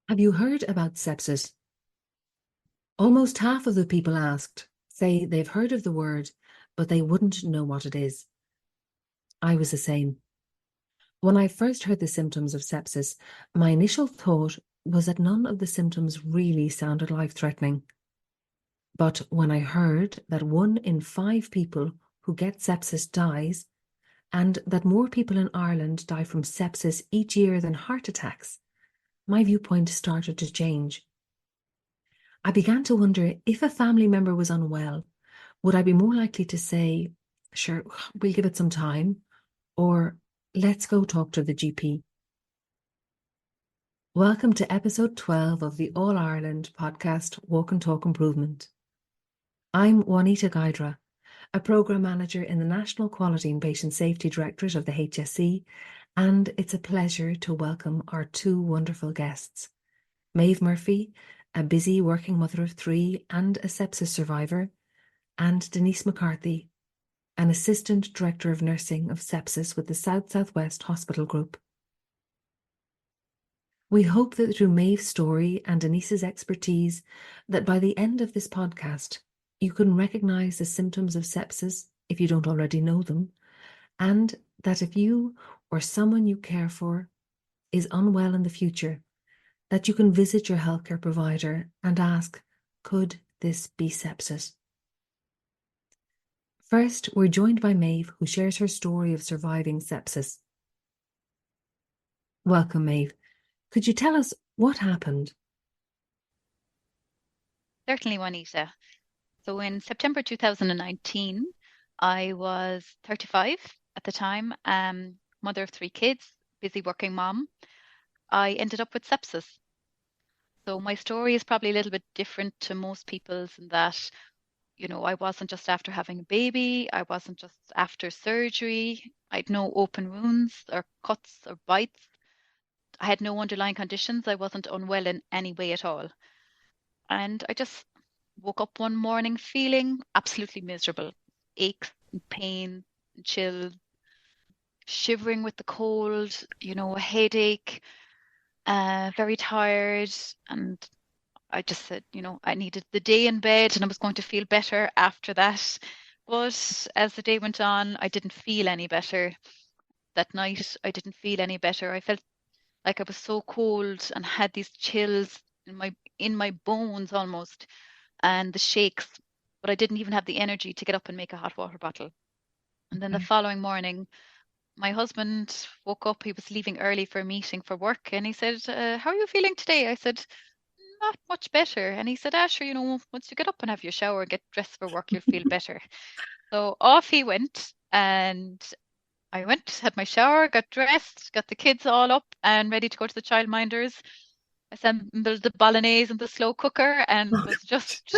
Have you heard about sepsis? Almost half of the people asked say they've heard of the word, but they wouldn't know what it is. I was the same. When I first heard the symptoms of sepsis, my initial thought was that none of the symptoms really sounded life-threatening. But when I heard that 1 in 5 people who get sepsis dies, and that more people in Ireland die from sepsis each year than heart attacks, my viewpoint started to change. I began to wonder if a family member was unwell, would I be more likely to say, sure, we'll give it some time, or let's go talk to the GP? Welcome to episode 12 of the All Ireland podcast Walk and Talk Improvement. I'm Juanita Guidera, a programme manager in the National Quality and Patient Safety Directorate of the HSE, and it's a pleasure to welcome our 2 wonderful guests, Maeve Murphy, a busy working mother of 3 and a sepsis survivor, and Denise McCarthy, an Assistant Director of Nursing of Sepsis with the South Southwest Hospital Group. We hope that through Maeve's story and Denise's expertise, that by the end of this podcast, you can recognise the symptoms of sepsis if you don't already know them, and that if you or someone you care for is unwell in the future, that you can visit your healthcare provider and ask, could this be sepsis? First, we're joined by Maeve, who shares her story of surviving sepsis. Welcome, Maeve. Could you tell us what happened? Certainly, Juanita. So in September 2019, I was 35 at the time, mother of 3 kids, busy working mom. I ended up with sepsis. So my story is probably a little bit different to most people's in that, I wasn't just after having a baby. I wasn't just after surgery. I had no open wounds or cuts or bites. I had no underlying conditions. I wasn't unwell in any way at all. And I just woke up one morning feeling absolutely miserable, aches and pain, and chills, shivering with the cold, a headache, very tired. And I just said, I needed the day in bed and I was going to feel better after that. But as the day went on, I didn't feel any better. That night, I didn't feel any better. I felt like I was so cold and had these chills in my bones almost, and the shakes, but I didn't even have the energy to get up and make a hot water bottle. And then the following morning, my husband woke up. He was leaving early for a meeting for work, and he said, "How are you feeling today?" I said, "Not much better." And he said, "Asher, once you get up and have your shower and get dressed for work, you'll feel better." So off he went, and I went, had my shower, got dressed, got the kids all up and ready to go to the childminders. Assembled the bolognese in the slow cooker and was just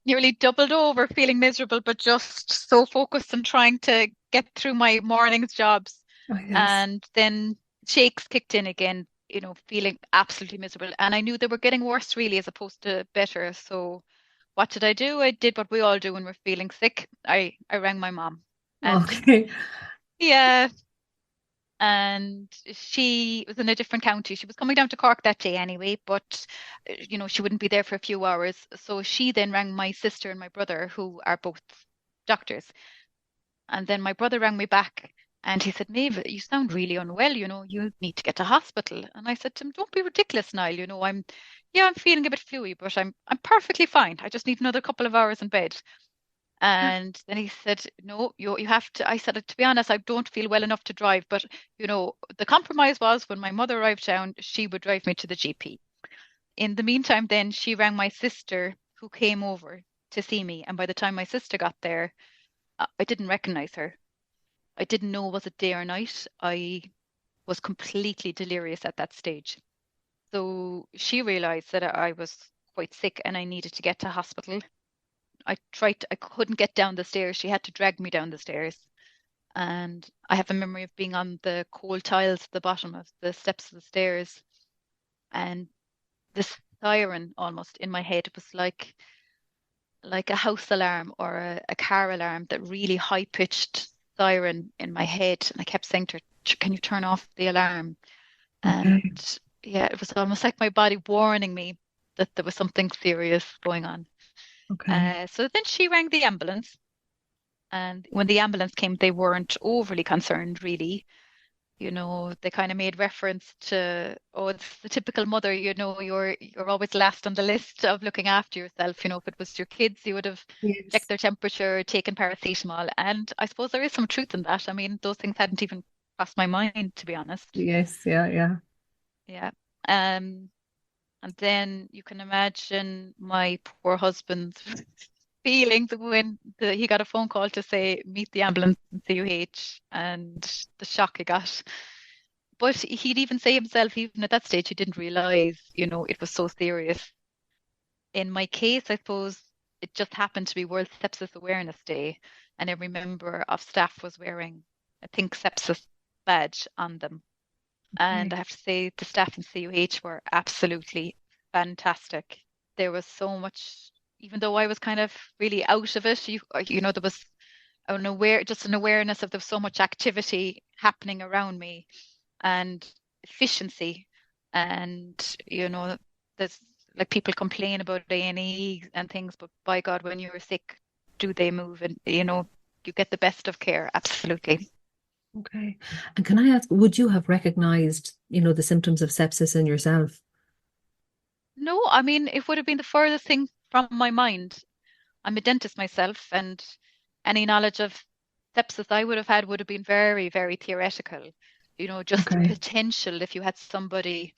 nearly doubled over, feeling miserable, but just so focused on trying to get through my morning's jobs. Oh, yes. And then shakes kicked in again, feeling absolutely miserable. And I knew they were getting worse, really, as opposed to better. So what did I do? I did what we all do when we're feeling sick. I rang my mom. And Okay. yeah, and she was in a different county. She was coming down to Cork that day anyway, but she wouldn't be there for a few hours. So she then rang my sister and my brother, who are both doctors. And then my brother rang me back and he said, Maeve, you sound really unwell, you need to get to hospital. And I said to him, don't be ridiculous, Niall. I'm feeling a bit fluey, but I'm perfectly fine. I just need another couple of hours in bed. And then he said, no, you have to. I said, to be honest, I don't feel well enough to drive. But, the compromise was when my mother arrived down, she would drive me to the GP. In the meantime, then she rang my sister who came over to see me. And by the time my sister got there, I didn't recognize her. I didn't know was it day or night. I was completely delirious at that stage. So she realized that I was quite sick and I needed to get to hospital. I couldn't get down the stairs. She had to drag me down the stairs. And I have a memory of being on the cold tiles at the bottom of the steps of the stairs. And this siren almost in my head, it was like a house alarm or a car alarm, that really high pitched siren in my head. And I kept saying to her, can you turn off the alarm? Okay. And yeah, it was almost like my body warning me that there was something serious going on. Okay. So then she rang the ambulance, and when the ambulance came, they weren't overly concerned, really. They kind of made reference to, oh, it's the typical mother, you're always last on the list of looking after yourself. If it was your kids, you would have checked Yes. their temperature, taken paracetamol. And I suppose there is some truth in that. I mean, those things hadn't even crossed my mind, to be honest. Yes. Yeah. Yeah. Yeah. Um, and then you can imagine my poor husband's feelings when he got a phone call to say, meet the ambulance in CUH, and the shock he got. But he'd even say himself, even at that stage, he didn't realize, it was so serious. In my case, I suppose it just happened to be World Sepsis Awareness Day, and every member of staff was wearing a pink sepsis badge on them. And Okay. I have to say, the staff in CUH were absolutely fantastic. There was so much, even though I was kind of really out of it, there was just an awareness of there was so much activity happening around me and efficiency. And, there's like people complain about A&E and things, but by God, when you're sick, do they move? And, you get the best of care. Absolutely. Okay. And can I ask, would you have recognized, the symptoms of sepsis in yourself? No, I mean, it would have been the furthest thing from my mind. I'm a dentist myself, and any knowledge of sepsis I would have had would have been very, very theoretical. Just the Okay. potential if you had somebody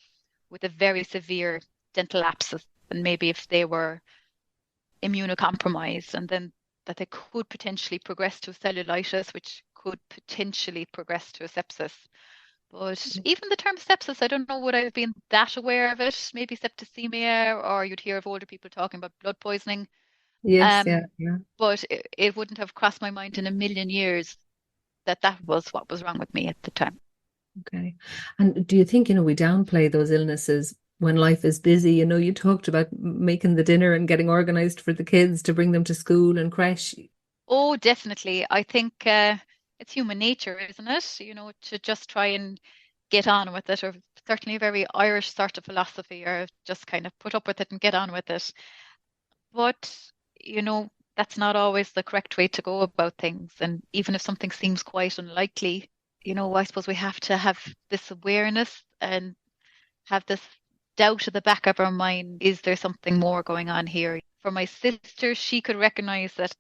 with a very severe dental abscess, and maybe if they were immunocompromised, and then that they could potentially progress to cellulitis, which could potentially progress to a sepsis. But even the term sepsis, I don't know, would I have been that aware of it? Maybe septicemia, or you'd hear of older people talking about blood poisoning. Yes. Yeah. Um, Yeah. but it wouldn't have crossed my mind in a million years that that was what was wrong with me at the time. Okay. And do you think, we downplay those illnesses when life is busy? You talked about making the dinner and getting organized for the kids to bring them to school and creche. Oh, definitely. I think it's human nature, isn't it? To just try and get on with it, or certainly a very Irish sort of philosophy, or just kind of put up with it and get on with it. But, that's not always the correct way to go about things. And even if something seems quite unlikely, I suppose we have to have this awareness and have this doubt at the back of our mind. Is there something more going on here? For my sister, she could recognize that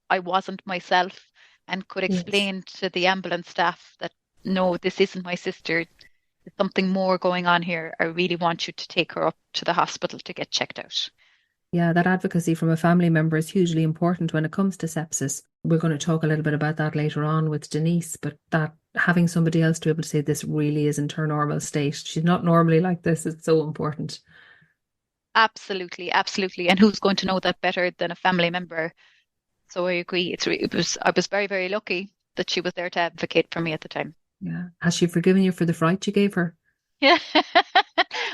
I wasn't myself and could Yes. explain to the ambulance staff that, no, this isn't my sister. There's something more going on here. I really want you to take her up to the hospital to get checked out. Yeah, that advocacy from a family member is hugely important when it comes to sepsis. We're going to talk a little bit about that later on with Denise, but that having somebody else to be able to say this really isn't her normal state. She's not normally like this. It's so important. Absolutely, absolutely. And who's going to know that better than a family member? So I agree. I was very, very lucky that she was there to advocate for me at the time. Yeah. Has she forgiven you for the fright you gave her? Yeah.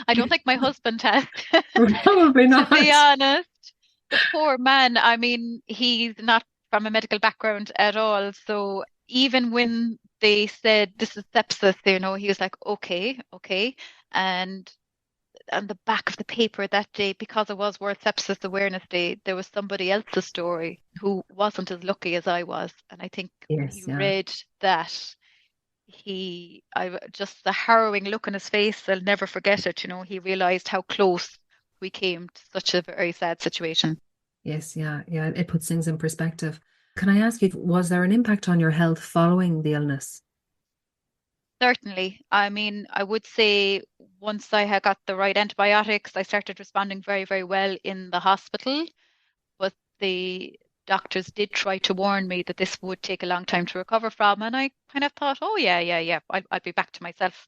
I don't think my husband has, Probably to be not. honest. The poor man, I mean, he's not from a medical background at all. So even when they said this is sepsis, he was like, okay, okay. And on the back of the paper that day, because it was World Sepsis Awareness Day, there was somebody else's story who wasn't as lucky as I was. And I think when he Yes, yeah. read that, just the harrowing look on his face, I'll never forget it. He realized how close we came to such a very sad situation. Yes, yeah, yeah. It puts things in perspective. Can I ask you, was there an impact on your health following the illness? Certainly. I mean, I would say once I had got the right antibiotics, I started responding very, very well in the hospital. But the doctors did try to warn me that this would take a long time to recover from. And I kind of thought, oh, yeah, yeah, yeah, I'll be back to myself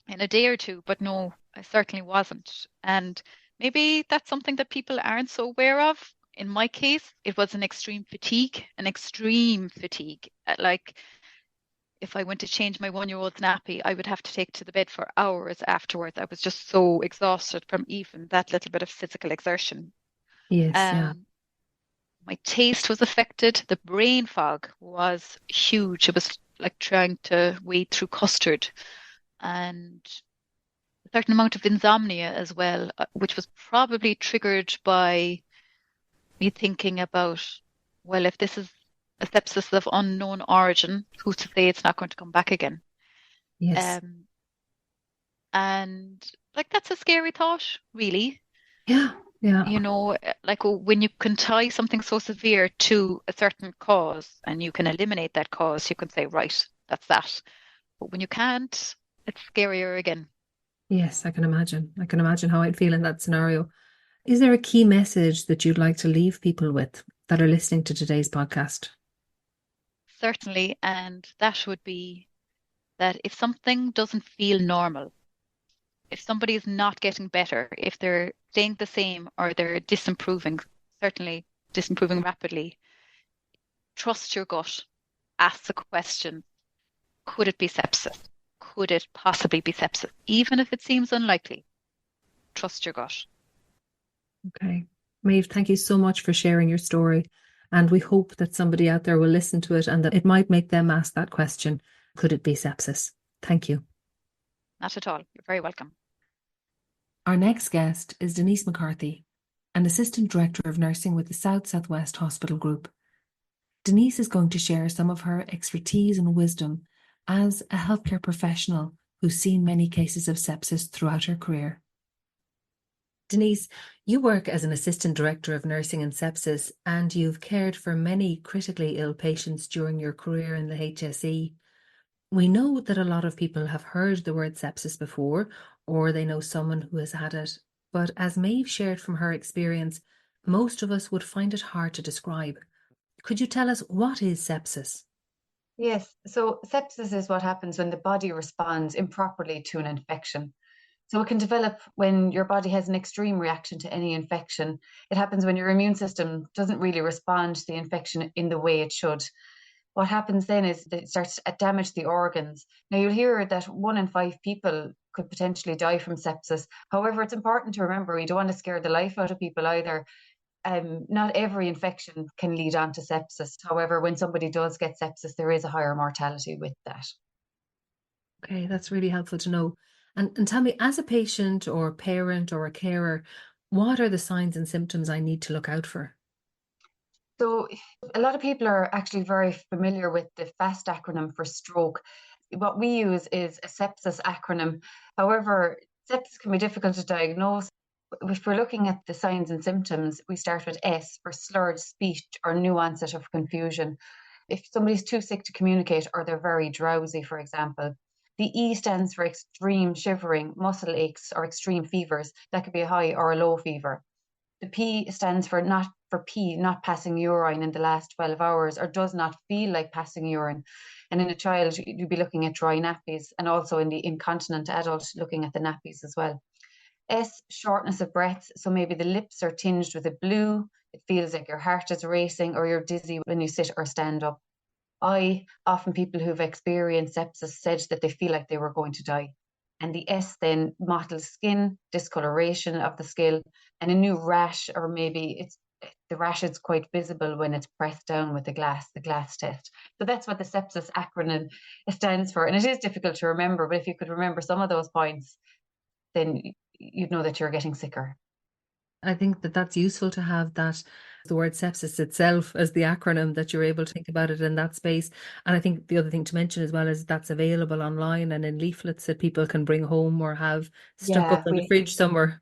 in a day or two. But no, I certainly wasn't. And maybe that's something that people aren't so aware of. In my case, it was an extreme fatigue. Like if I went to change my 1 year old's nappy, I would have to take to the bed for hours afterwards. I was just so exhausted from even that little bit of physical exertion. Yes, yeah. Um, my taste was affected. The brain fog was huge. It was like trying to wade through custard. And certain amount of insomnia as well, which was probably triggered by me thinking about, well, if this is a sepsis of unknown origin, who's to say it's not going to come back again? Yes. Um, and like that's a scary thought, really. Yeah. Yeah. Like when you can tie something so severe to a certain cause and you can eliminate that cause, you can say, right, that's that. But when you can't, it's scarier again. Yes, I can imagine. I can imagine how I'd feel in that scenario. Is there a key message that you'd like to leave people with that are listening to today's podcast? Certainly. And that would be that if something doesn't feel normal, if somebody is not getting better, if they're staying the same or they're disimproving, certainly disimproving rapidly, trust your gut, ask the question, could it be sepsis? Could it possibly be sepsis? Even if it seems unlikely, trust your gut. Okay. Maeve, thank you so much for sharing your story. And we hope that somebody out there will listen to it and that it might make them ask that question. Could it be sepsis? Thank you. Not at all. You're very welcome. Our next guest is Denise McCarthy, an Assistant Director of Nursing with the South Southwest Hospital Group. Denise is going to share some of her expertise and wisdom as a healthcare professional who's seen many cases of sepsis throughout her career. Denise, you work as an Assistant Director of Nursing and Sepsis, and you've cared for many critically ill patients during your career in the HSE. We know that a lot of people have heard the word sepsis before, or they know someone who has had it. But as Maeve shared from her experience, most of us would find it hard to describe. Could you tell us what is sepsis? Yes, so sepsis is what happens when the body responds improperly to an infection. So it can develop when your body has an extreme reaction to any infection. It happens when your immune system doesn't really respond to the infection in the way it should. What happens then is that it starts to damage the organs. Now, you'll hear that 1 in 5 people could potentially die from sepsis. However, it's important to remember we don't want to scare the life out of people either. Not every infection can lead on to sepsis. However, when somebody does get sepsis, there is a higher mortality with that. Okay, that's really helpful to know. And tell me, as a patient or a parent or a carer, what are the signs and symptoms I need to look out for? So, a lot of people are actually very familiar with the FAST acronym for stroke. What we use is a sepsis acronym. However, sepsis can be difficult to diagnose. If we're looking at the signs and symptoms, we start with S for slurred speech or new onset of confusion. If somebody's too sick to communicate or they're very drowsy, for example. The E stands for extreme shivering, muscle aches, or extreme fevers. That could be a high or a low fever. The P stands for not passing urine in the last 12 hours or does not feel like passing urine. And in a child, you'd be looking at dry nappies, and also in the incontinent adult, looking at the nappies as well. S, shortness of breath. So maybe the lips are tinged with a blue. It feels like your heart is racing or you're dizzy when you sit or stand up. I, often people who've experienced sepsis said that they feel like they were going to die. And the S then, mottled skin, discoloration of the skin, and a new rash, or maybe the rash is quite visible when it's pressed down with the glass test. So that's what the sepsis acronym stands for. And it is difficult to remember, but if you could remember some of those points, then you'd know that you're getting sicker. I think that that's useful to have that the word sepsis itself as the acronym that you're able to think about it in that space. And I think the other thing to mention as well is that's available online and in leaflets that people can bring home or have stuck up Yeah, on the fridge somewhere.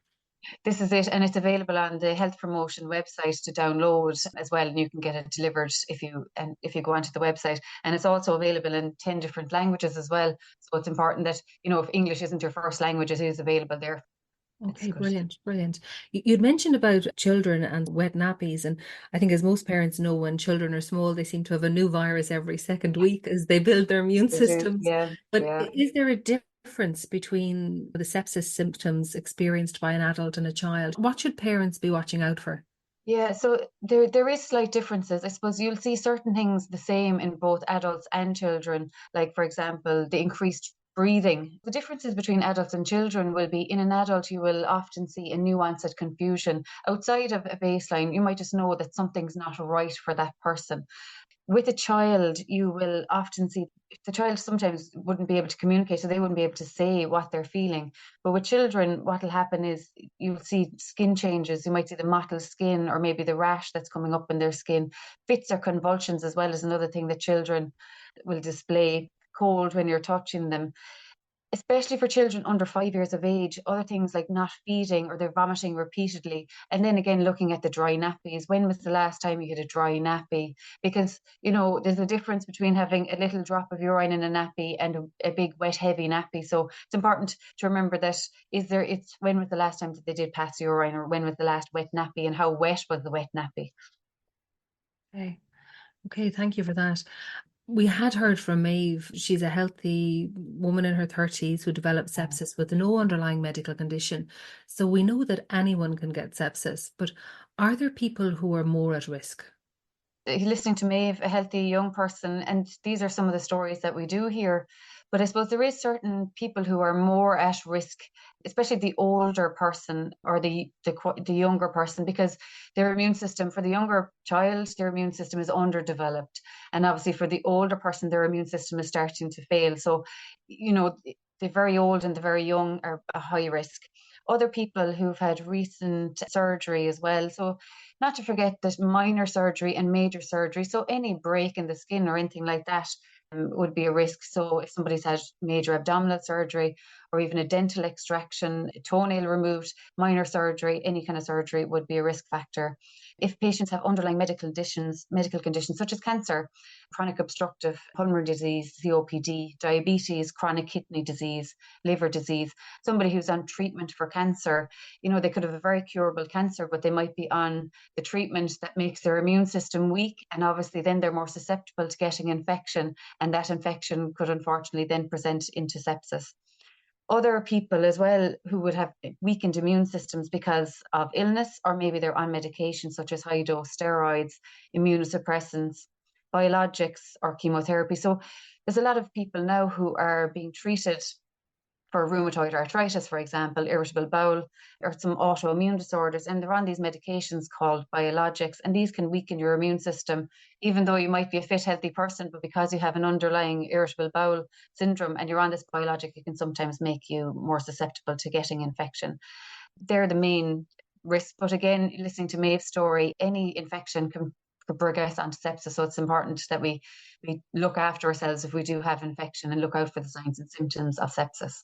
this is it, and it's available on the health promotion website to download as well, and you can get it delivered if you go onto the website. And it's also available in 10 different languages as well. So it's important that if English isn't your first language, it is available there. It's Okay, good. brilliant, brilliant. You'd mentioned about children and wet nappies, and I think as most parents know, when children are small, they seem to have a new virus every second week as they build their immune They do, systems. yeah, But yeah. is there a difference between the sepsis symptoms experienced by an adult and a child? What should parents be watching out for? Yeah, so there is slight differences. I suppose you'll see certain things the same in both adults and children, like for example, the increased breathing. The differences between adults and children will be in an adult, you will often see a nuance of confusion. Outside of a baseline, you might just know that something's not right for that person. With a child, you will often see the child sometimes wouldn't be able to communicate, so they wouldn't be able to say what they're feeling. But with children, what will happen is you'll see skin changes. You might see the mottled skin, or maybe the rash that's coming up in their skin. Fits or convulsions as well is another thing that children will display. Cold when you're touching them, especially for children under 5 years of age. Other things like not feeding, or they're vomiting repeatedly. And then again, looking at the dry nappies. When was the last time you had a dry nappy? Because, there's a difference between having a little drop of urine in a nappy and a big, wet, heavy nappy. So it's important to remember that when was the last time that they did pass urine, or when was the last wet nappy, and how wet was the wet nappy? Okay, thank you for that. We had heard from Maeve. She's a healthy woman in her 30s who developed sepsis with no underlying medical condition. So we know that anyone can get sepsis, but are there people who are more at risk? Listening to Maeve, a healthy young person, and these are some of the stories that we do hear. But I suppose there is certain people who are more at risk, especially the older person, or the younger person, because their immune system, for the younger child, their immune system is underdeveloped, and obviously for the older person, their immune system is starting to fail. So, the very old and the very young are a high risk. Other people who've had recent surgery as well. So not to forget that minor surgery and major surgery, so any break in the skin or anything like that, would be a risk. So if somebody's had major abdominal surgery, or even a dental extraction, a toenail removed, minor surgery, any kind of surgery would be a risk factor. If patients have underlying medical conditions such as cancer, chronic obstructive pulmonary disease, COPD, diabetes, chronic kidney disease, liver disease, somebody who's on treatment for cancer, they could have a very curable cancer, but they might be on the treatment that makes their immune system weak, and obviously then they're more susceptible to getting infection, and that infection could unfortunately then present into sepsis. Other people as well who would have weakened immune systems because of illness, or maybe they're on medication such as high dose steroids, immunosuppressants, biologics, or chemotherapy. So there's a lot of people now who are being treated for rheumatoid arthritis, for example, irritable bowel, or some autoimmune disorders, and they're on these medications called biologics, and these can weaken your immune system, even though you might be a fit, healthy person, but because you have an underlying irritable bowel syndrome and you're on this biologic, it can sometimes make you more susceptible to getting infection. They're the main risks. But again, listening to Maeve's story, any infection can progress onto sepsis. So it's important that we look after ourselves if we do have infection, and look out for the signs and symptoms of sepsis.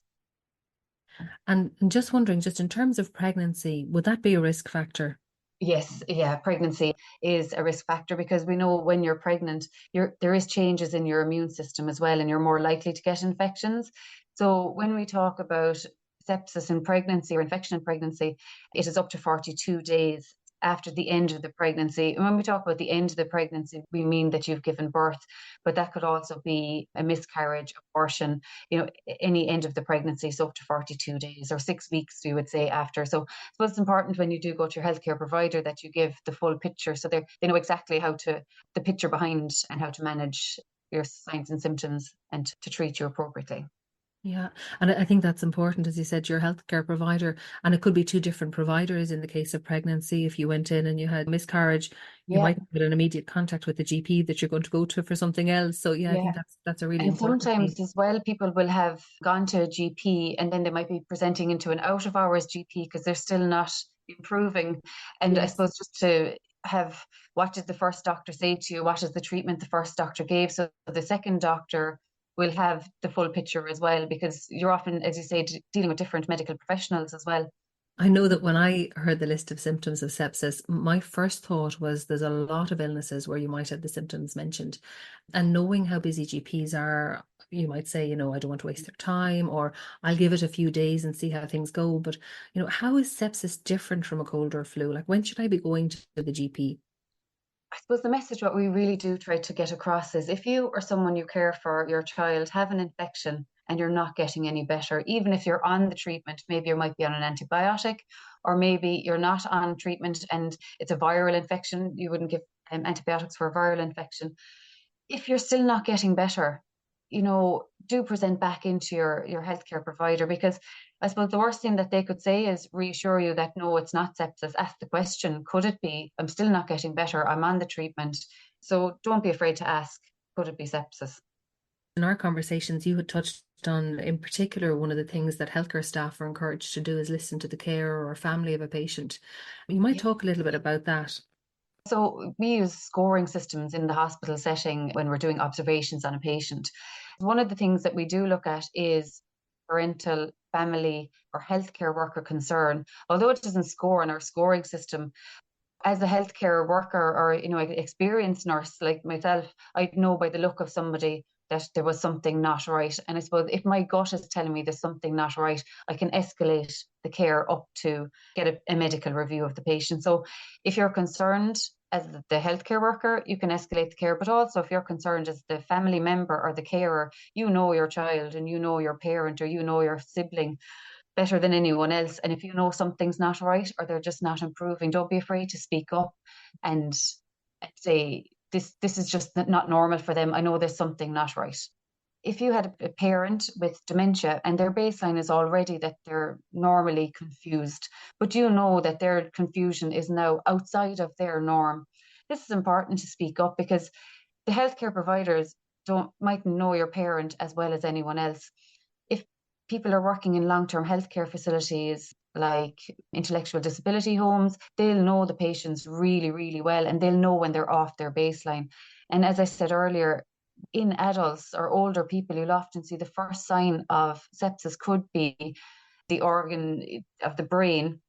And just wondering, just in terms of pregnancy, would that be a risk factor? Yes, yeah, pregnancy is a risk factor, because we know when you're pregnant, there is changes in your immune system as well, and you're more likely to get infections. So when we talk about sepsis in pregnancy, or infection in pregnancy, it is up to 42 days after the end of the pregnancy. And when we talk about the end of the pregnancy, we mean that you've given birth, but that could also be a miscarriage, abortion, any end of the pregnancy, so up to 42 days or 6 weeks, we would say, after. So it's important when you do go to your healthcare provider that you give the full picture, so they know exactly the picture behind, and how to manage your signs and symptoms, and to treat you appropriately. Yeah, and I think that's important, as you said, your healthcare provider, and it could be two different providers in the case of pregnancy. If you went in and you had miscarriage, you might get an immediate contact with the GP that you're going to go to for something else. So I think that's a really important sometimes thing. as well, people will have gone to a GP, and then they might be presenting into an out of hours GP because they're still not improving. And I suppose just to have, what did the first doctor say to you? What is the treatment the first doctor gave? So the second doctor will have the full picture as well, because you're often, as you say, dealing with different medical professionals as well. I know that when I heard the list of symptoms of sepsis, my first thought was there's a lot of illnesses where you might have the symptoms mentioned. And knowing how busy GPs are, you might say, I don't want to waste their time, or I'll give it a few days and see how things go. But, how is sepsis different from a cold or flu? Like, when should I be going to the GP? I suppose the message, what we really do try to get across, is if you or someone you care for, your child, have an infection and you're not getting any better, even if you're on the treatment, maybe you might be on an antibiotic, or maybe you're not on treatment and it's a viral infection, you wouldn't give antibiotics for a viral infection. If you're still not getting better, do present back into your healthcare provider, because I suppose the worst thing that they could say is reassure you that no, it's not sepsis. Ask the question, could it be? I'm still not getting better. I'm on the treatment. So don't be afraid to ask, could it be sepsis? In our conversations, you had touched on, in particular, one of the things that healthcare staff are encouraged to do is listen to the care or family of a patient. You might talk a little bit about that. So we use scoring systems in the hospital setting when we're doing observations on a patient. One of the things that we do look at is parental, family, or healthcare worker concern. Although it doesn't score on our scoring system, as a healthcare worker or experienced nurse like myself, I'd know by the look of somebody that there was something not right. And I suppose if my gut is telling me there's something not right, I can escalate the care up to get a medical review of the patient. So if you're concerned as the healthcare worker, you can escalate the care. But also if you're concerned as the family member or the carer, you know your child and you know your parent or you know your sibling better than anyone else. And if you know something's not right or they're just not improving, don't be afraid to speak up and say, this is just not normal for them. I know there's something not right. If you had a parent with dementia and their baseline is already that they're normally confused, but you know that their confusion is now outside of their norm, this is important to speak up because the healthcare providers might know your parent as well as anyone else. If people are working in long-term healthcare facilities like intellectual disability homes, they'll know the patients really, really well, and they'll know when they're off their baseline. And as I said earlier, in adults or older people, you'll often see the first sign of sepsis could be the organ of the brain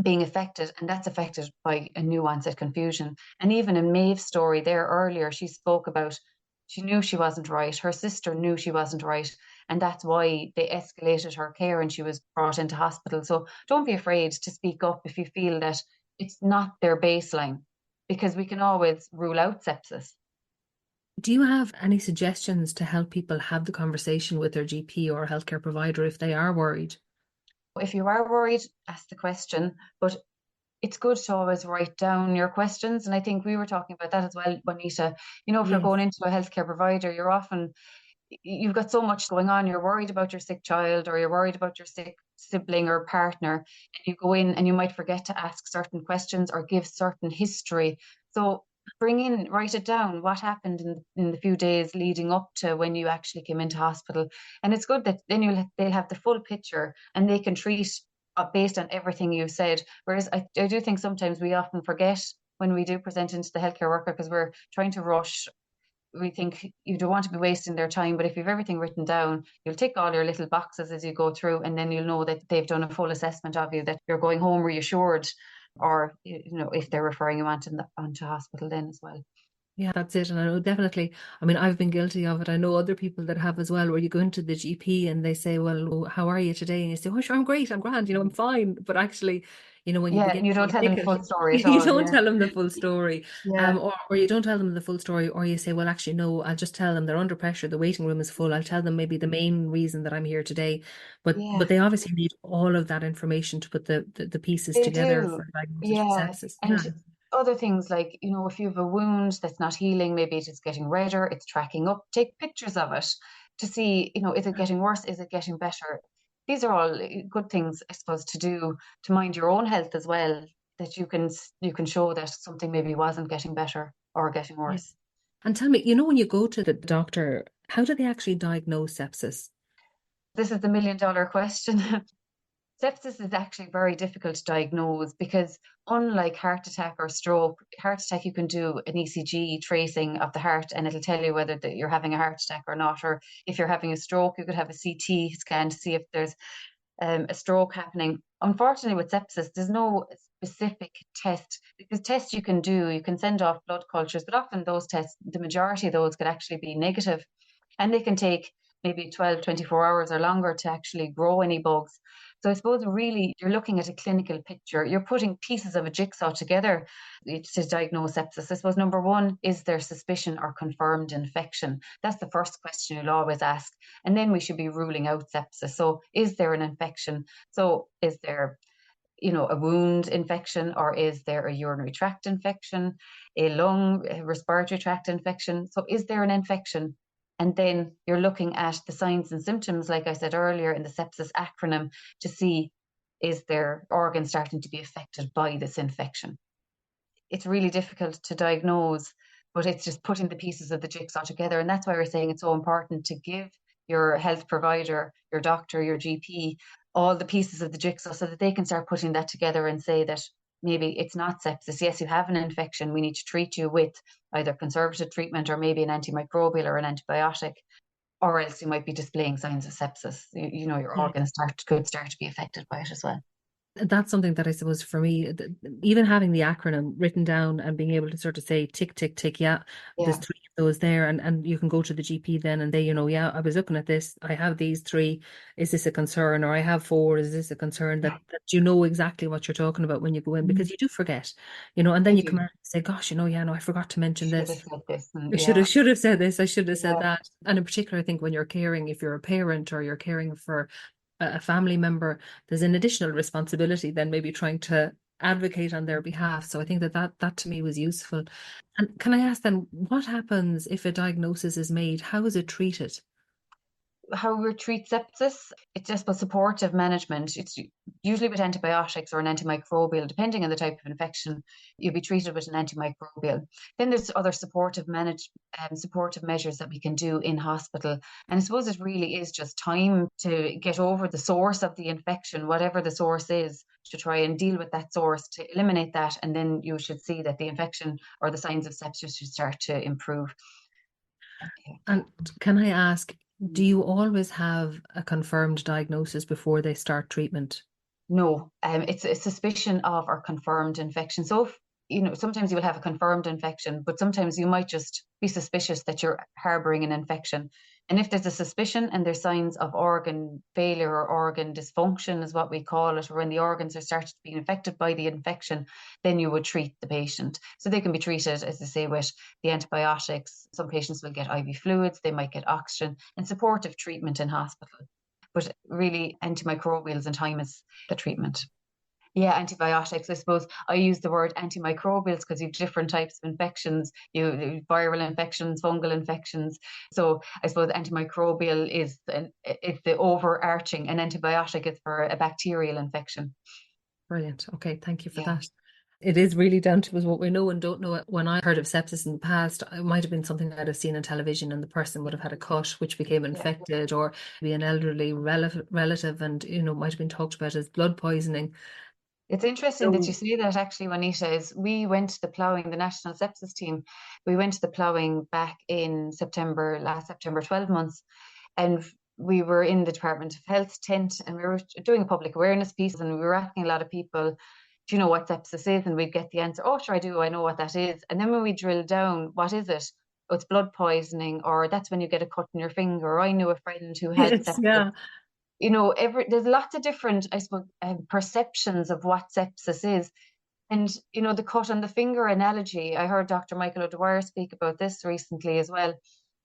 being affected, and that's affected by a new onset confusion. And even in Maeve's story there earlier, she spoke about she knew she wasn't right, her sister knew she wasn't right, and that's why they escalated her care and she was brought into hospital. So don't be afraid to speak up if you feel that it's not their baseline, because we can always rule out sepsis. Do you have any suggestions to help people have the conversation with their GP or healthcare provider if they are worried? If you are worried, ask the question, but it's good to always write down your questions. And I think we were talking about that as well, Juanita. If you're Yes. going into a healthcare provider, you've got so much going on. You're worried about your sick child or you're worried about your sick sibling or partner. And you go in and you might forget to ask certain questions or give certain history. So write it down, what happened in the few days leading up to when you actually came into hospital. And it's good that then they'll have the full picture and they can treat based on everything you've said. Whereas I do think sometimes we often forget when we do present into the healthcare worker because we're trying to rush. We think you don't want to be wasting their time, but if you've everything written down, you'll tick all your little boxes as you go through, and then you'll know that they've done a full assessment of you, that you're going home reassured, or if they're referring you onto hospital then as well. Yeah, that's it. And I know definitely, I mean, I've been guilty of it. I know other people that have as well, where you go into the GP and they say, well, how are you today? And you say, oh, sure, I'm great, I'm grand, I'm fine. But actually, when you Yeah, begin you to don't tell them unpick the it, full story at you all. don't Yeah. tell them the full story. Yeah. Or you don't tell them the full story, or you say, well, actually, no, I'll just tell them they're under pressure. The waiting room is full. I'll tell them maybe the main reason that I'm here today. But Yeah, they obviously need all of that information to put the pieces they together do. for diagnosis of Yeah. sepsis. And Yeah. other things like, if you have a wound that's not healing, maybe it is getting redder, it's tracking up, take pictures of it to see, is it getting worse? Is it getting better? These are all good things, I suppose, to do to mind your own health as well, that you can show that something maybe wasn't getting better or getting Yeah. worse. And tell me, when you go to the doctor, how do they actually diagnose sepsis? This is the $1 million question. Sepsis is actually very difficult to diagnose because unlike heart attack or stroke, heart attack you can do an ECG tracing of the heart and it'll tell you whether you're having a heart attack or not. Or if you're having a stroke, you could have a CT scan to see if there's a stroke happening. Unfortunately, with sepsis, there's no specific test because tests you can send off blood cultures, but often those tests, the majority of those could actually be negative and they can take maybe 12, 24 hours or longer to actually grow any bugs. So I suppose really you're looking at a clinical picture. You're putting pieces of a jigsaw together to diagnose sepsis. I suppose number one, is there suspicion or confirmed infection? That's the first question you'll always ask. And then we should be ruling out sepsis. So is there an infection? So is there a wound infection, or is there a urinary tract infection, a respiratory tract infection? So is there an infection? And then you're looking at the signs and symptoms, like I said earlier, in the sepsis acronym to see, is their organ starting to be affected by this infection? It's really difficult to diagnose but it's just putting the pieces of the jigsaw together. And that's why we're saying it's so important to give your health provider, your doctor, your GP, all the pieces of the jigsaw so that they can start putting that together and say that maybe it's not sepsis. Yes, you have an infection. We need to treat you with either conservative treatment or maybe an antimicrobial or an antibiotic, or else you might be displaying signs of sepsis. Your Yeah. organs could start to be affected by it as well. That's something that I suppose for me, even having the acronym written down and being able to sort of say tick, tick, tick, yeah, there's Yeah. 3 of those there. And you can go to the GP then and they, yeah, I was looking at this, I have these 3. Is this a concern? Or I have 4. Is this a concern? That you know exactly what you're talking about when you go in, because you do forget, and then I you do. come out and say, gosh, yeah, no, I forgot to mention Should have this. said this. And I yeah. should have said this. I should have said Yeah. that. And in particular, I think when you're caring, if you're a parent or you're caring for a family member, there's an additional responsibility than maybe trying to advocate on their behalf. So I think that to me was useful. And can I ask then, what happens if a diagnosis is made? How is it treated? How we treat sepsis, it's just about supportive management. It's usually with antibiotics or an antimicrobial, depending on the type of infection, you'll be treated with an antimicrobial. Then there's other supportive measures that we can do in hospital. And I suppose it really is just time to get over the source of the infection, whatever the source is, to try and deal with that source, to eliminate that. And then you should see that the infection or the signs of sepsis should start to improve. And can I ask, do you always have a confirmed diagnosis before they start treatment? No, it's a suspicion of or confirmed infection. So sometimes you will have a confirmed infection, but sometimes you might just be suspicious that you're harboring an infection. And if there's a suspicion and there's signs of organ failure or organ dysfunction is what we call it, or when the organs are started being affected by the infection, then you would treat the patient. So they can be treated, as I say, with the antibiotics. Some patients will get IV fluids, they might get oxygen and supportive treatment in hospital. But really, antimicrobials and time is the treatment. Yeah, antibiotics. I suppose I use the word antimicrobials because you have different types of infections. You viral infections, fungal infections. So I suppose antimicrobial is the overarching, and antibiotic is for a bacterial infection. Brilliant. Okay, thank you for Yeah. that. It is really down to us what we know and don't know. When I heard of sepsis in the past, it might have been something I'd have seen on television and the person would have had a cut which became infected, or be an elderly relative and, might have been talked about as blood poisoning. It's interesting that you say that, actually, Juanita. Is we went to the ploughing, the national sepsis team. We went to the ploughing back in last September, 12 months. And we were in the Department of Health tent and we were doing a public awareness piece, and we were asking a lot of people, do you know what sepsis is? And we'd get the answer, oh, sure, I do. I know what that is. And then when we drill down, what is it? Oh, it's blood poisoning, or that's when you get a cut in your finger. Or I knew a friend who had Yes, sepsis. yeah. There's lots of different, I suppose, perceptions of what sepsis is. And, the cut on the finger analogy, I heard Dr. Michael O'Dwyer speak about this recently as well.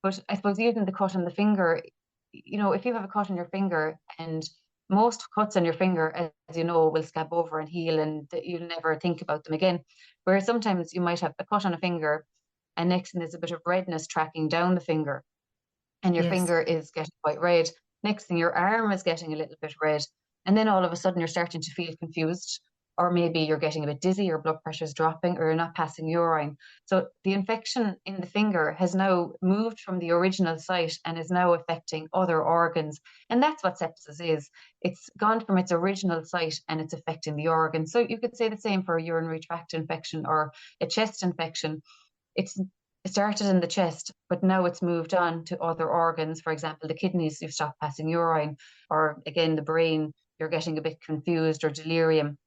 But I suppose using the cut on the finger, if you have a cut on your finger, and most cuts on your finger, as you know, will scab over and heal and you'll never think about them again. Whereas sometimes you might have a cut on a finger and next thing there's a bit of redness tracking down the finger and your Yes. finger is getting quite red. Next thing, your arm is getting a little bit red. And then all of a sudden, you're starting to feel confused, or maybe you're getting a bit dizzy, your blood pressure is dropping, or you're not passing urine. So the infection in the finger has now moved from the original site and is now affecting other organs. And that's what sepsis is. It's gone from its original site and it's affecting the organs. So you could say the same for a urinary tract infection or a chest infection. It started in the chest, but now it's moved on to other organs. For example, the kidneys, you've stopped passing urine, or again, the brain, you're getting a bit confused or delirium.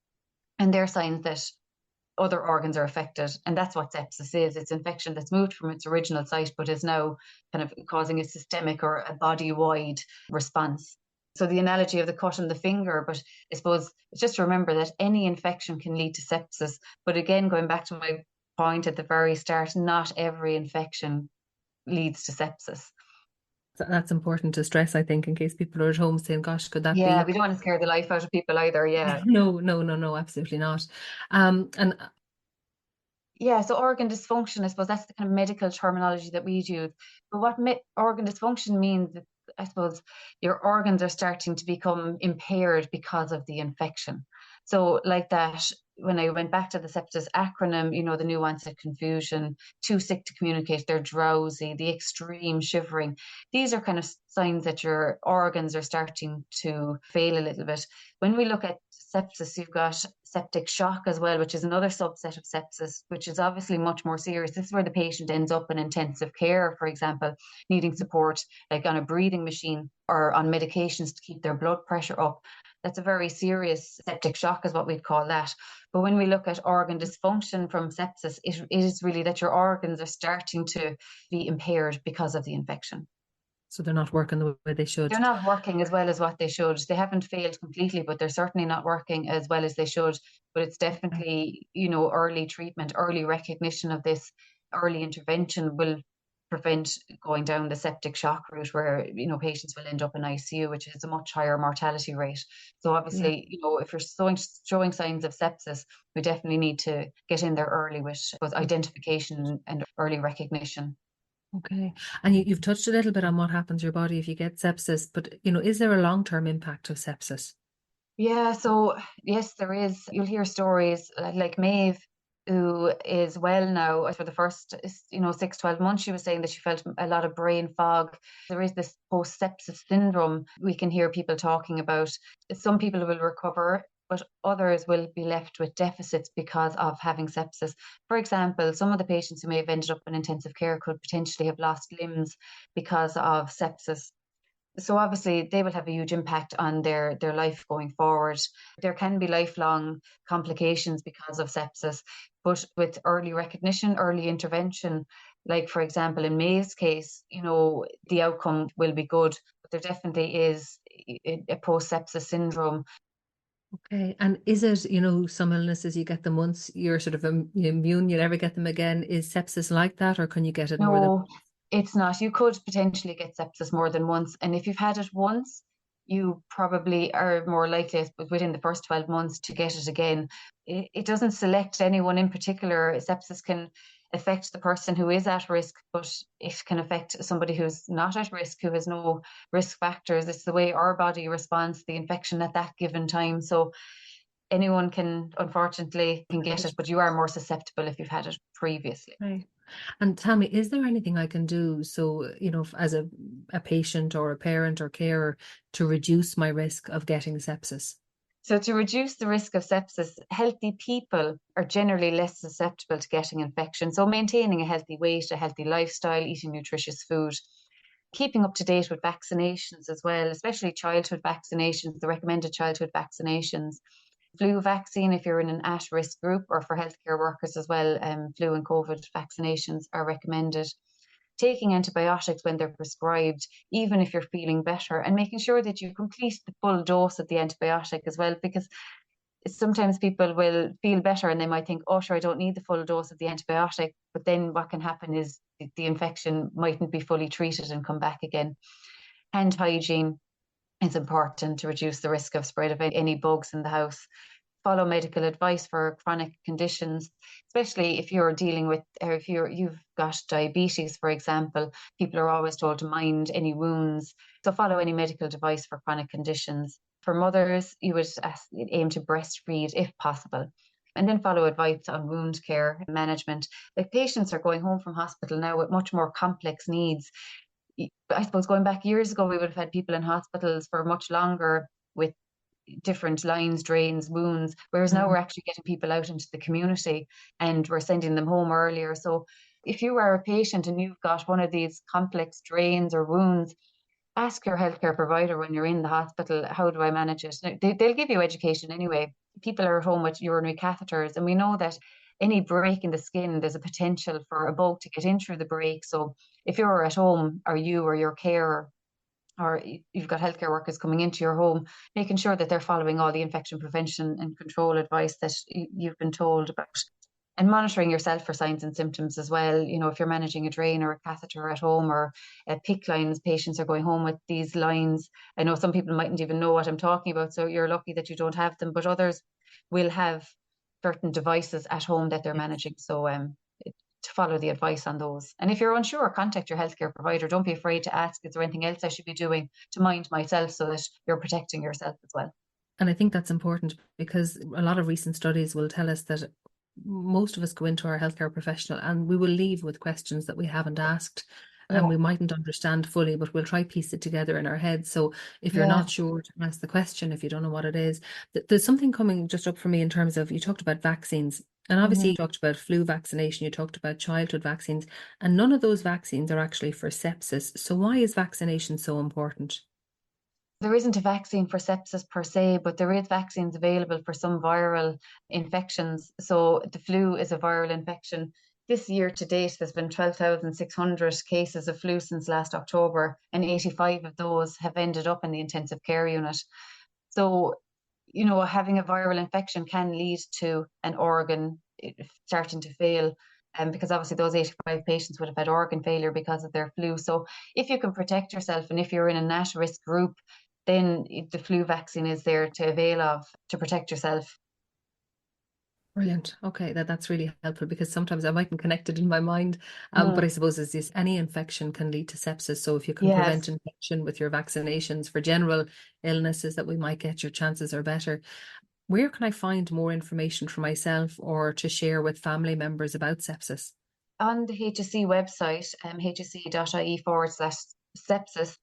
And they're signs that other organs are affected. And that's what sepsis is. It's infection that's moved from its original site, but is now kind of causing a systemic or a body-wide response. So the analogy of the cut on the finger, but I suppose it's just to remember that any infection can lead to sepsis. But again, going back to my point at the very start, not every infection leads to sepsis. That's important to stress, I think, in case people are at home saying, gosh, could that be? Yeah, we don't want to scare the life out of people either. Yeah. No, absolutely not. And Yeah, so organ dysfunction, I suppose that's the kind of medical terminology that we use. But what organ dysfunction means, I suppose, your organs are starting to become impaired because of the infection. So like that, when I went back to the sepsis acronym, the nuance of confusion, too sick to communicate, they're drowsy, the extreme shivering. These are kind of signs that your organs are starting to fail a little bit. When we look at sepsis, you've got septic shock as well, which is another subset of sepsis, which is obviously much more serious. This is where the patient ends up in intensive care, for example, needing support like on a breathing machine or on medications to keep their blood pressure up. That's a very serious septic shock is what we'd call that. But when we look at organ dysfunction from sepsis, it is really that your organs are starting to be impaired because of the infection. So they're not working the way they should. They're not working as well as what they should. They haven't failed completely, but they're certainly not working as well as they should. But it's definitely, early treatment, early recognition of this, early intervention will prevent going down the septic shock route where, patients will end up in ICU, which is a much higher mortality rate. So obviously, if you're showing signs of sepsis, we definitely need to get in there early with both identification and early recognition. Okay. And you've touched a little bit on what happens to your body if you get sepsis, but, is there a long-term impact of sepsis? Yeah, so yes, there is. You'll hear stories like Maeve, who is well now for the first, 6-12 months. She was saying that she felt a lot of brain fog. There is this post-sepsis syndrome we can hear people talking about. Some people will recover, but others will be left with deficits because of having sepsis. For example, some of the patients who may have ended up in intensive care could potentially have lost limbs because of sepsis. So obviously they will have a huge impact on their life going forward. There can be lifelong complications because of sepsis, but with early recognition, early intervention, like for example in Maeve's case, the outcome will be good, but there definitely is a post-sepsis syndrome. Okay. And is it, some illnesses you get them once, you're sort of immune, you never get them again? Is sepsis like that, or can you get it more than? No, it's not. You could potentially get sepsis more than once. And if you've had it once, you probably are more likely within the first 12 months to get it again. It doesn't select anyone in particular. Sepsis can affect the person who is at risk, but it can affect somebody who's not at risk, who has no risk factors. It's the way our body responds to the infection at that given time. So anyone can, unfortunately, can get it, but you are more susceptible if you've had it previously. Right. And tell me, is there anything I can do so, as a patient or a parent or carer to reduce my risk of getting sepsis? So to reduce the risk of sepsis, healthy people are generally less susceptible to getting infection. So maintaining a healthy weight, a healthy lifestyle, eating nutritious food, keeping up to date with vaccinations as well, especially childhood vaccinations, the recommended childhood vaccinations. Flu vaccine if you're in an at-risk group, or for healthcare workers as well, flu and COVID vaccinations are recommended. Taking antibiotics when they're prescribed, even if you're feeling better, and making sure that you complete the full dose of the antibiotic as well, because sometimes people will feel better and they might think, oh, sure, I don't need the full dose of the antibiotic. But then what can happen is the infection mightn't be fully treated and come back again. Hand hygiene is important to reduce the risk of spread of any bugs in the house. Follow medical advice for chronic conditions, especially if you're dealing with, or if you've got diabetes, for example. People are always told to mind any wounds. So follow any medical advice for chronic conditions. For mothers, you would aim to breastfeed if possible. And then follow advice on wound care management. Like patients are going home from hospital now with much more complex needs. I suppose going back years ago, we would have had people in hospitals for much longer with different lines, drains, wounds, whereas now we're actually getting people out into the community and we're sending them home earlier. So if you are a patient and you've got one of these complex drains or wounds, ask your healthcare provider when you're in the hospital, how do I manage it? They'll give you education anyway. People are at home with urinary catheters, and we know that any break in the skin, there's a potential for a bug to get in through the break. So if you're at home, or you or your carer, or you've got healthcare workers coming into your home, making sure that they're following all the infection prevention and control advice that you've been told about. And monitoring yourself for signs and symptoms as well. If you're managing a drain or a catheter at home, or PICC lines, patients are going home with these lines. I know some people mightn't even know what I'm talking about, so you're lucky that you don't have them, but others will have certain devices at home that they're managing. So to follow the advice on those. And if you're unsure, contact your healthcare provider. Don't be afraid to ask, is there anything else I should be doing to mind myself, so that you're protecting yourself as well. And I think that's important because a lot of recent studies will tell us that most of us go into our healthcare professional and we will leave with questions that we haven't asked and we mightn't understand fully, but we'll try piece it together in our heads. So if you're not sure to ask the question, if you don't know what it is, there's something coming just up for me in terms of, you talked about vaccines. And obviously you talked about flu vaccination, you talked about childhood vaccines, and none of those vaccines are actually for sepsis. So why is vaccination so important? There isn't a vaccine for sepsis per se, but there is vaccines available for some viral infections. So the flu is a viral infection. This year to date, there's been 12,600 cases of flu since last October, and 85 of those have ended up in the intensive care unit. So, having a viral infection can lead to an organ starting to fail. Because obviously those 85 patients would have had organ failure because of their flu. So if you can protect yourself and if you're in an at-risk group, then the flu vaccine is there to avail of to protect yourself. Brilliant. Okay, that's really helpful because sometimes I mightn't connect it in my mind. But I suppose is this any infection can lead to sepsis. So if you can prevent infection with your vaccinations for general illnesses that we might get, your chances are better. Where can I find more information for myself or to share with family members about sepsis? On the HSE website, hse.ie/sepsis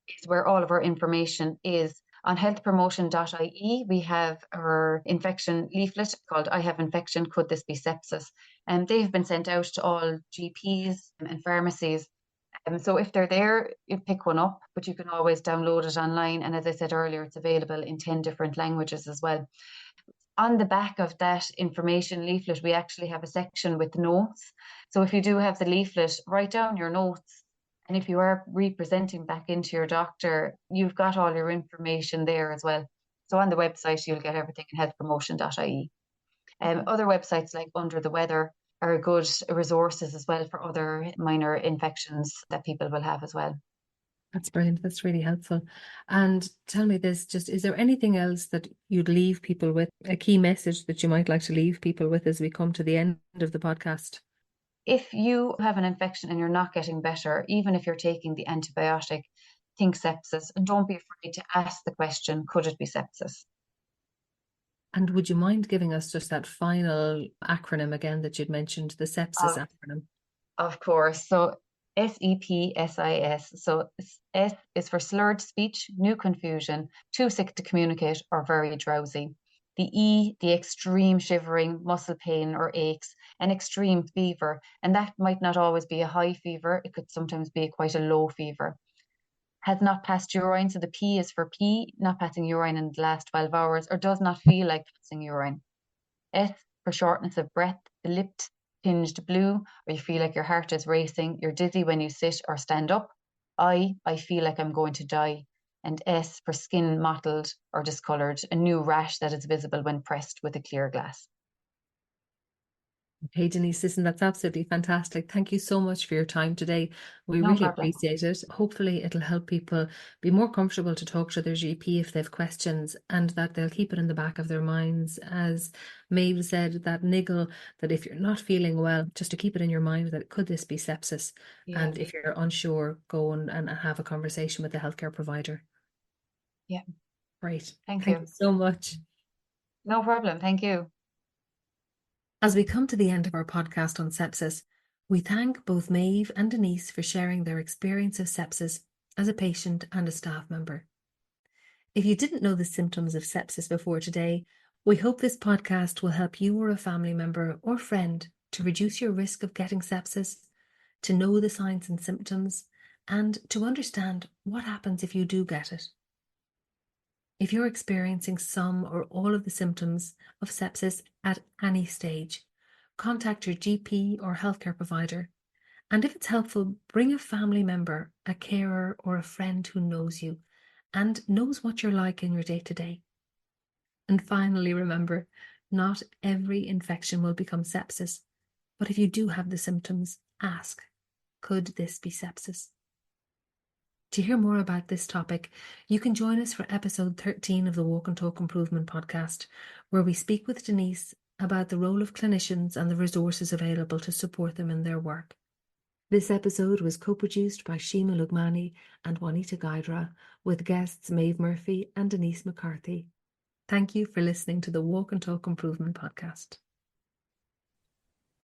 is where all of our information is. On healthpromotion.ie, we have our infection leaflet called I Have Infection, Could This Be Sepsis? And they've been sent out to all GPs and pharmacies. So if they're there, you pick one up, but you can always download it online. And as I said earlier, it's available in 10 different languages as well. On the back of that information leaflet, we actually have a section with notes. So if you do have the leaflet, write down your notes. And if you are representing back into your doctor, you've got all your information there as well. So on the website, you'll get everything in healthpromotion.ie. Other websites like Under the Weather are good resources as well for other minor infections that people will have as well. That's brilliant. That's really helpful. And tell me this, is there anything else that you'd leave people with, a key message that you might like to leave people with as we come to the end of the podcast? If you have an infection and you're not getting better, even if you're taking the antibiotic, think sepsis, and don't be afraid to ask the question, could it be sepsis? And would you mind giving us just that final acronym again that you'd mentioned, the sepsis acronym? Of course. So SEPSIS. So S is for slurred speech, new confusion, too sick to communicate, or very drowsy. The E, the extreme shivering, muscle pain or aches, and extreme fever. And that might not always be a high fever. It could sometimes be quite a low fever. Has not passed urine. So the P is for P, not passing urine in the last 12 hours, or does not feel like passing urine. S for shortness of breath, the lips tinged blue, or you feel like your heart is racing, you're dizzy when you sit or stand up. I feel like I'm going to die. And S for skin mottled or discoloured, a new rash that is visible when pressed with a clear glass. Okay, Denise, listen, that's absolutely fantastic. Thank you so much for your time today. We No really problem. appreciate it. Hopefully it'll help people be more comfortable to talk to their GP if they have questions, and that they'll keep it in the back of their minds. As Maeve said, that niggle, that if you're not feeling well, just to keep it in your mind that could this be sepsis? Yeah. And if you're unsure, go and have a conversation with the healthcare provider. Yeah. Great. Thank you you so much. No problem. Thank you. As we come to the end of our podcast on sepsis, we thank both Maeve and Denise for sharing their experience of sepsis as a patient and a staff member. If you didn't know the symptoms of sepsis before today, we hope this podcast will help you or a family member or friend to reduce your risk of getting sepsis, to know the signs and symptoms, and to understand what happens if you do get it. If you're experiencing some or all of the symptoms of sepsis at any stage, contact your GP or healthcare provider. And if it's helpful, bring a family member, a carer, or a friend who knows you and knows what you're like in your day-to-day. And finally, remember, not every infection will become sepsis. But if you do have the symptoms, ask, could this be sepsis? To hear more about this topic, you can join us for episode 13 of the Walk and Talk Improvement podcast, where we speak with Denise about the role of clinicians and the resources available to support them in their work. This episode was co-produced by Sheema Lughmani and Juanita Guidera, with guests Maeve Murphy and Denise McCarthy. Thank you for listening to the Walk and Talk Improvement podcast.